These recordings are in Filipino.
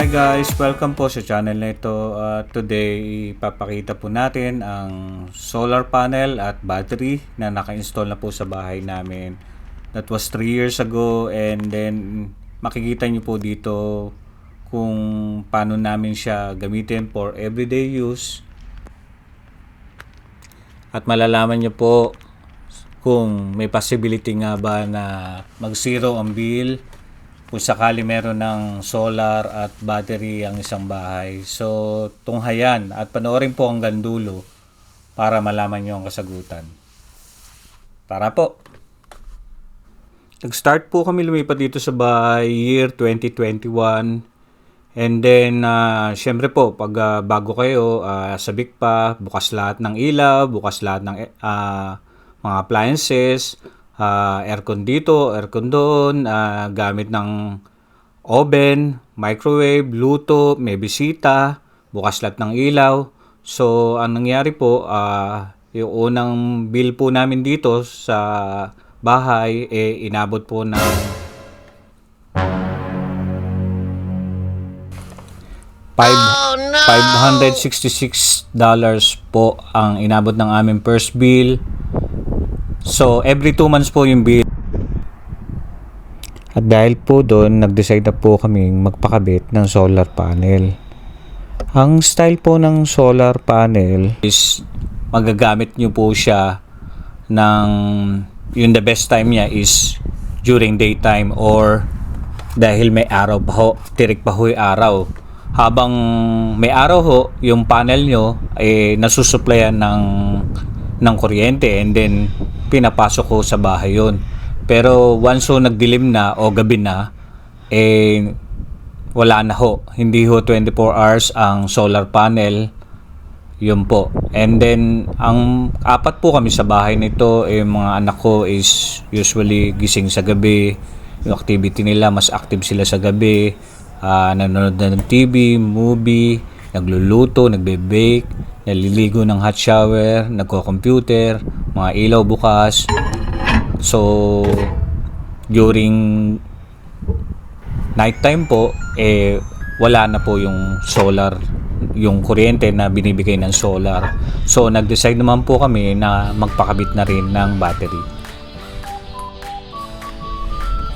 Hi guys! Welcome po sa channel na ito. Today, ipapakita po natin ang solar panel at battery na naka-install na po sa bahay namin. That was 3 years ago, and then makikita nyo po dito kung paano namin siya gamitin for everyday use. At malalaman nyo po kung may possibility nga ba na mag-zero ang bill kung sakali meron ng solar at battery ang isang bahay. So, tunghayan at panoorin po hanggang dulo para malaman nyo ang kasagutan. Tara po! Nag-start po kami lumipat dito sa bahay year 2021. And then, syempre po, pag bago kayo, sabik pa, bukas lahat ng ilaw, bukas lahat ng mga appliances, aircon dito, aircon doon, gamit ng oven, microwave, luto, may bisita, bukas lahat ng ilaw. So, ang nangyari po, yung unang bill po namin dito sa bahay, inabot po ng $566 po ang inabot ng aming first bill. So, every 2 months po yung bill. At dahil po doon, nag-decide na po kaming magpakabit ng solar panel. Ang style po ng solar panel is magagamit nyo po siya ng, yung the best time niya is during daytime or dahil may araw pa ho, tirik pa ho yung araw. Habang may araw ho, yung panel nyo ay nasusuplayan ng kuryente, and then pinapasok ko sa bahay yun. Pero once nagdilim na o gabi na, wala na ho. Hindi ho 24 hours ang solar panel. Yun po. And then, ang apat po kami sa bahay nito, mga anak ko is usually gising sa gabi. Yung activity nila, mas active sila sa gabi. Nanonood na ng TV, movie, nagluluto, nagbe-bake, naliligo ng hot shower, nagko-computer, mga ilaw bukas. So, during nighttime po, wala na po yung solar, yung kuryente na binibigay ng solar. So, nag-decide naman po kami na magpakabit na rin ng battery.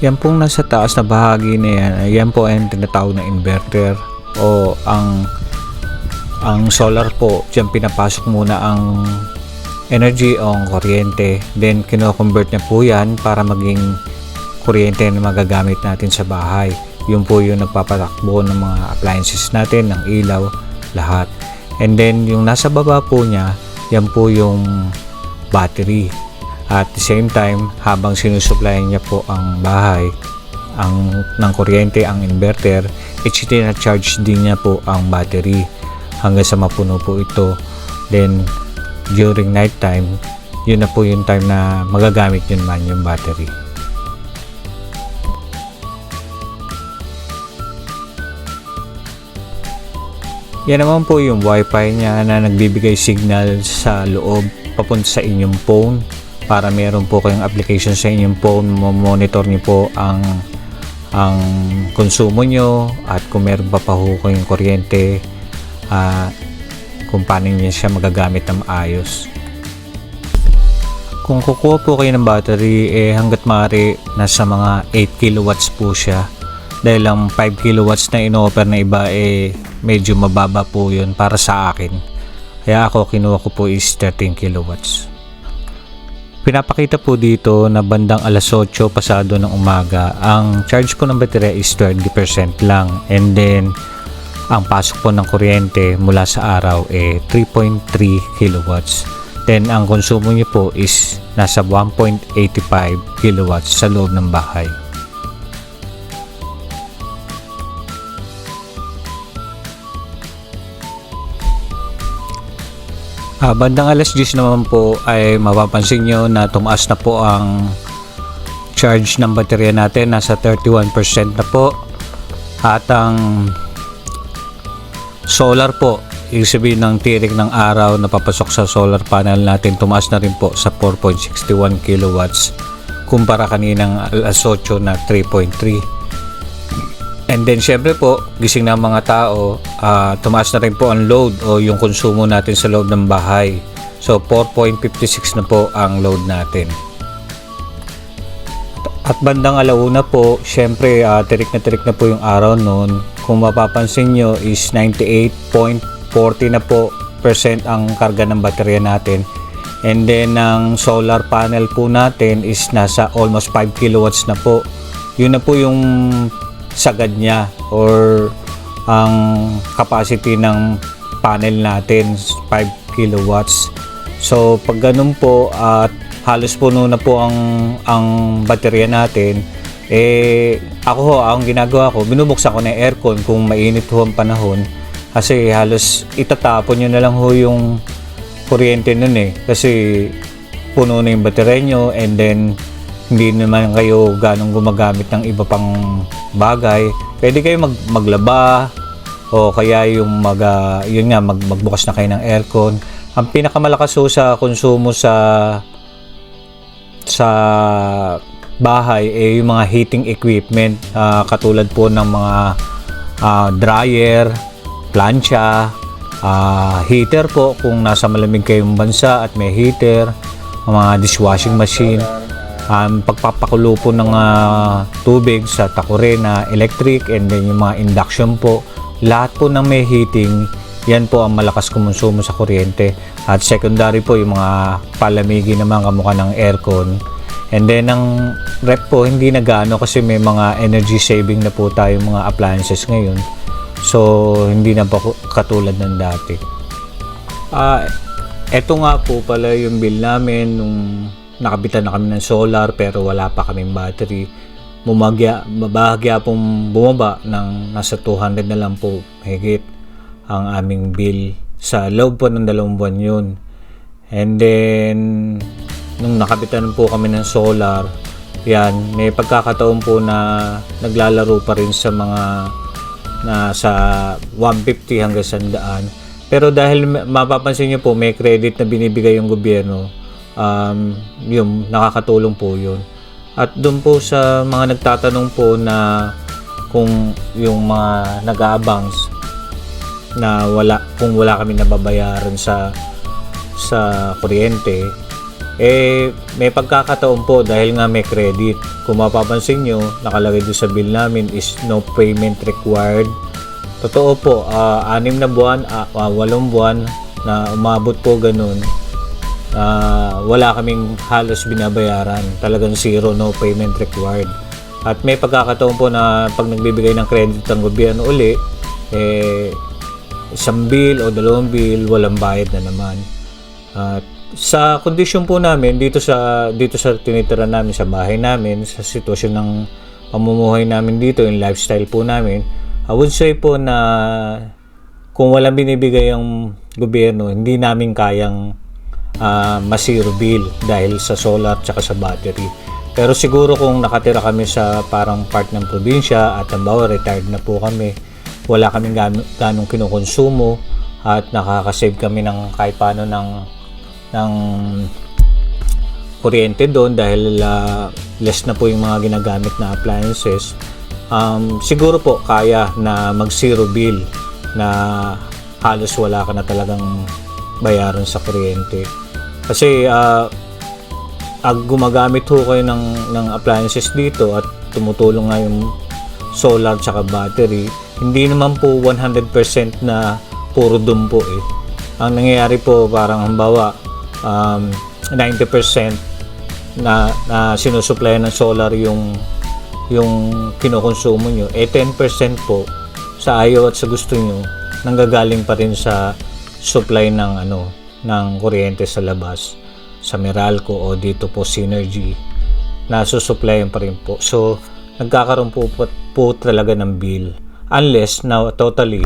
Yan pong nasa taas na bahagi na yan, yan po ay tinatawag na inverter o ang solar po, diyan pinapasok muna ang energy o ang kuryente. Then, kino-convert niya po yan para maging kuryente na magagamit natin sa bahay. Yun po yung nagpapatakbo ng mga appliances natin, ng ilaw, lahat. And then, yung nasa baba po niya, yan po yung battery. At the same time, habang sinusupplyan niya po ang bahay ng kuryente, ang inverter, charge din niya po ang battery hanggang sa mapuno po ito. Then, during night time, yun na po yung time na magagamit yun man yung battery. Yan naman po yung wifi niya na nagbibigay signal sa loob papunta sa inyong phone para meron po kayong application sa inyong phone, monitor niyo po ang konsumo nyo at kung meron pa ho kayong kuryente, kung paano niya siya magagamit ng maayos. Kung kukuha po kayo ng battery, hanggat maaari nasa mga 8 kilowatts po siya. Dahil ang 5 kilowatts na ino-offer na iba, medyo mababa po yun para sa akin. Kaya ako, kinuha ko po is 13 kilowatts. Pinapakita po dito na bandang alas 8 pasado ng umaga, ang charge po ng baterya is 20% lang. And then, ang pasok po ng kuryente mula sa araw 3.3 kilowatts. Then, ang konsumo niyo po is nasa 1.85 kilowatts sa loob ng bahay. Bandang alas 10 naman po ay mapapansin nyo na tumaas na po ang charge ng baterya natin. Nasa 31% na po. At ang solar po, ibig sabihin ng tirik ng araw na papasok sa solar panel natin, tumaas na rin po sa 4.61 kilowatts kumpara kaninang alas 8 na 3.3. And then syempre po, gising na ang mga tao, tumaas na rin po ang load o yung konsumo natin sa loob ng bahay. So 4.56 na po ang load natin. At bandang alauna po, syempre tirik na po yung araw noon. Kung mapapansin nyo is 98.40 na po percent ang karga ng baterya natin. And then ang solar panel po natin is nasa almost 5 kilowatts na po. Yun na po yung sagad niya or ang capacity ng panel natin 5 kilowatts. So pag ganun po at halos puno na po ang baterya natin, ako ang ginagawa ko, binubuksan ko na yung aircon kung mainit ho ang panahon kasi halos itatapon nyo na lang ho yung kuryente nun kasi puno na yung baterya nyo and then hindi naman kayo ganong gumagamit ng iba pang bagay. Pwede kayo maglaba o kaya yung magbukas na kayo ng aircon. Ang pinakamalakas ho sa konsumo sa bahay yung mga heating equipment katulad po ng mga dryer, plancha, heater po kung nasa malamig kayong bansa at may heater, mga dishwashing machine, pagpapakulo po ng tubig sa takore na electric, and then yung mga induction po, lahat po ng may heating, yan po ang malakas kumonsumo sa kuryente. At secondary po yung mga palamigin naman kamukha ng aircon. And then ang rep po hindi na gaano kasi may mga energy saving na po tayo mga appliances ngayon. So hindi na pa katulad ng dati. Eto nga po pala yung bill namin nung nakabitan na kami ng solar pero wala pa kaming battery. Mabahagya pong bumaba ng nasa 200 na lang po higit ang aming bill sa loob po ng 2 buwan yun. And then nung nakabitan po kami ng solar, yan, may pagkakataon po na naglalaro pa rin sa mga nasa 150 hanggang 100. Pero dahil mapapansin nyo po may credit na binibigay yung gobyerno, yung nakakatulong po yun. At doon po sa mga nagtatanong po na kung yung mga nag-aabang na kung wala kami nababayaran sa kuryente, may pagkakataon po dahil nga may credit. Kung mapapansin nyo, nakalagay doon sa bill namin is no payment required. Totoo po, 6 na buwan, 8 buwan na umabot po ganun, wala kaming halos binabayaran. Talagang zero, no payment required. At may pagkakataon po na pag nagbibigay ng credit ang gobyerno uli, isang bill o 2 bill, walang bayad na naman. At sa kondisyon po namin dito sa tinitira namin sa bahay namin, sa sitwasyon ng pamumuhay namin dito, yung lifestyle po namin, I would say po na kung walang binibigay ang gobyerno, hindi namin kayang ma-zero bill dahil sa solar tsaka sa battery. Pero siguro kung nakatira kami sa parang part ng probinsya at halimbawa retired na po kami, wala kaming ganong kinukonsumo at nakakasave kami ng kahit paano ng kuryente doon dahil less na po yung mga ginagamit na appliances. Siguro po kaya na mag zero bill na halos wala ka na talagang bayaran sa kuryente. Kasi gumagamit ho kayo ng appliances dito at tumutulong nga yung solar tsaka battery, hindi naman po 100% na puro doon po Ang nangyayari po parang halimbawa 90% na sinusupply ng solar yung kinukonsumo nyo, 10% po sa ayaw at sa gusto nyo nanggagaling pa rin sa supply ng kuryente sa labas, sa Meralco o dito po Synergy, nasusupplyan pa rin po. So nagkakaroon po talaga ng bill unless na totally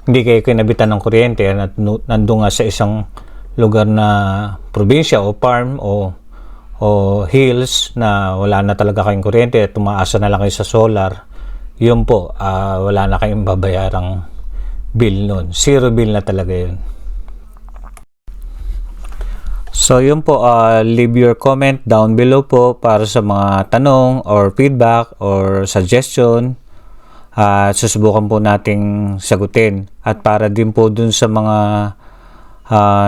hindi kayo kinabitan ng kuryente at nandun nga sa isang lugar na probinsya o farm o hills na wala na talaga kayong kuryente at tumaasa na lang kayo sa solar. Yun po, wala na kayong babayarang bill nun. Zero bill na talaga yun. So yun po, leave your comment down below po para sa mga tanong or feedback or suggestion. Susubukan po nating sagutin. At para din po dun sa mga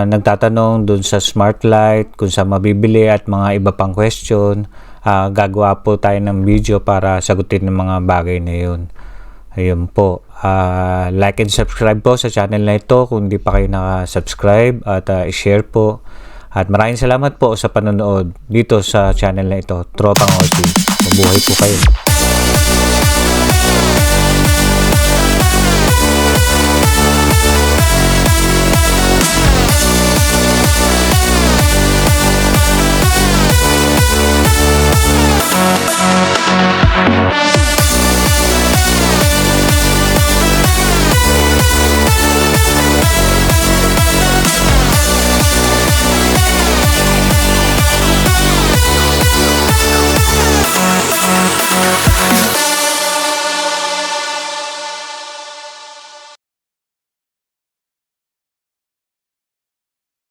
nagtatanong dun sa smart light, kung saan mabibili at mga iba pang question, gagawa po tayo ng video para sagutin ng mga bagay na yun. Ayun po. Like and subscribe po sa channel na ito kung hindi pa kayo naka-subscribe, at i-share po. At maraming salamat po sa panonood dito sa channel na ito, Tropang Osi. Mabuhay po kayo.